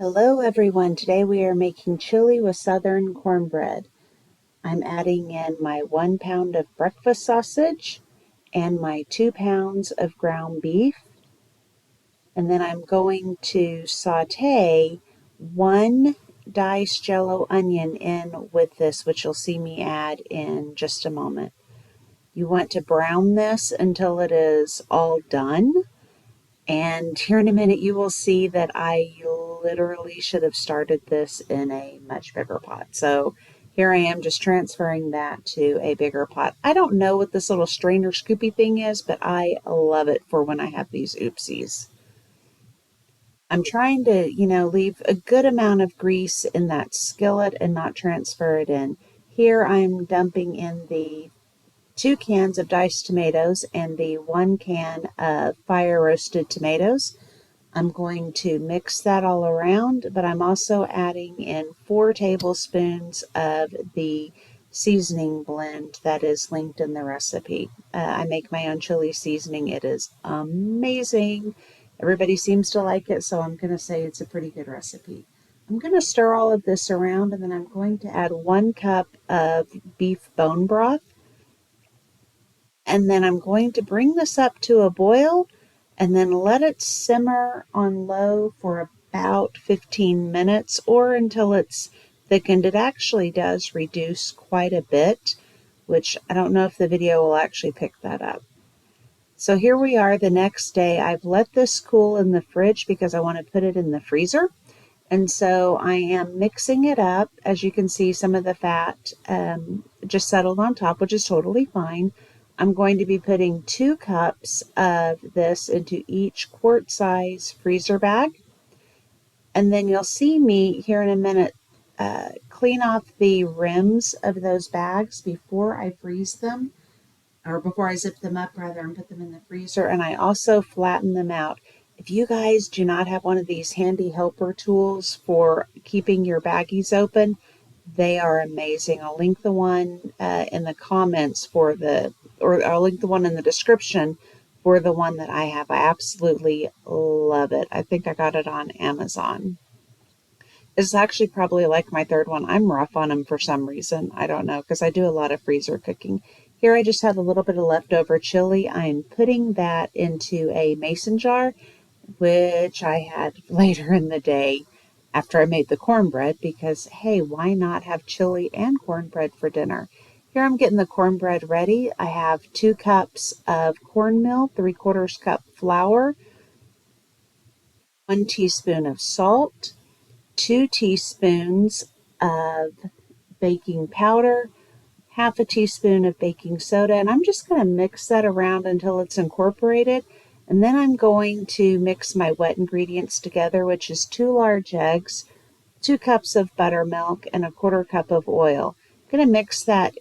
Hello everyone, today we are making chili with southern cornbread. I'm adding in my 1 pound of breakfast sausage and my 2 pounds of ground beef. And then I'm going to saute one diced yellow onion in with this, which you'll see me add in just a moment. You want to brown this until it is all done. And here in a minute, you will see that I literally should have started this in a much bigger pot. So here I am just transferring that to a bigger pot. I don't know what this little strainer scoopy thing is, but I love it for when I have these oopsies. I'm trying to, leave a good amount of grease in that skillet and not transfer it in. Here I'm dumping in the 2 cans of diced tomatoes and the 1 can of fire roasted tomatoes. I'm going to mix that all around, but I'm also adding in 4 tablespoons of the seasoning blend that is linked in the recipe. I make my own chili seasoning. It is amazing. Everybody seems to like it, so I'm going to say it's a pretty good recipe. I'm going to stir all of this around, and then I'm going to add 1 cup of beef bone broth. And then I'm going to bring this up to a boil and then let it simmer on low for about 15 minutes or until it's thickened. It actually does reduce quite a bit, which I don't know if the video will actually pick that up. So here we are the next day. I've let this cool in the fridge because I want to put it in the freezer. And so I am mixing it up. As you can see, some of the fat just settled on top, which is totally fine. I'm going to be putting 2 cups of this into each quart size freezer bag. And then you'll see me here in a minute clean off the rims of those bags before I freeze them, or before I zip them up rather, and put them in the freezer. And I also flatten them out. If you guys do not have one of these handy helper tools for keeping your baggies open, they are amazing. I'll link the one in the comments or I'll link the one in the description for the one that I have. I absolutely love it. I think I got it on Amazon. It's actually probably like my third one. I'm rough on them for some reason. I don't know, because I do a lot of freezer cooking. Here I just have a little bit of leftover chili. I'm putting that into a mason jar, which I had later in the day after I made the cornbread, because hey, why not have chili and cornbread for dinner? Here I'm getting the cornbread ready. I have 2 cups of cornmeal, 3/4 cup flour, 1 teaspoon of salt, 2 teaspoons of baking powder, half a teaspoon of baking soda, and I'm just going to mix that around until it's incorporated. And then I'm going to mix my wet ingredients together, which is 2 large eggs, 2 cups of buttermilk, and 1/4 cup of oil. I'm going to mix that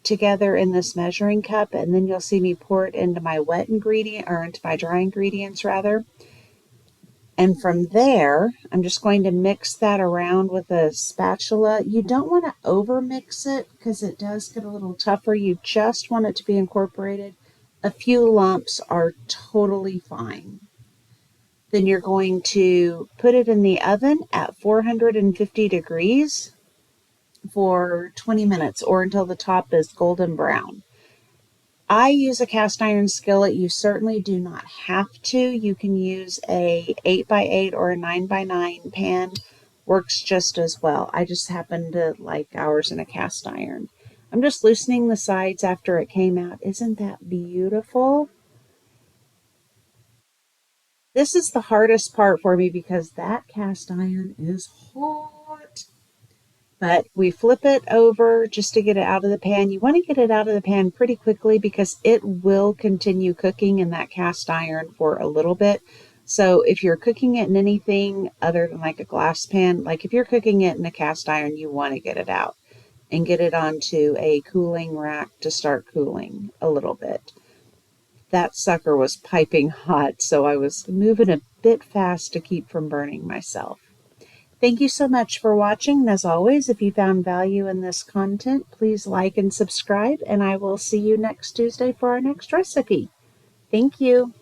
together in this measuring cup, and then you'll see me pour it into my wet ingredient, or into my dry ingredients rather. And from there, I'm just going to mix that around with a spatula. You don't want to over mix it because it does get a little tougher. You just want it to be incorporated. A few lumps are totally fine. Then you're going to put it in the oven at 450 degrees for 20 minutes or until the top is golden brown. I use a cast iron skillet. You certainly do not have to. You can use a 8x8 or a 9x9 pan. Works just as well. I just happen to like ours in a cast iron. I'm just loosening the sides after it came out. Isn't that beautiful? This is the hardest part for me because that cast iron is hot. But we flip it over just to get it out of the pan. You want to get it out of the pan pretty quickly because it will continue cooking in that cast iron for a little bit. So if you're cooking it in anything other than like a glass pan, like if you're cooking it in a cast iron, you want to get it out and get it onto a cooling rack to start cooling a little bit. That sucker was piping hot, so I was moving a bit fast to keep from burning myself. Thank you so much for watching. And as always, if you found value in this content, please like and subscribe, and I will see you next Tuesday for our next recipe. Thank you.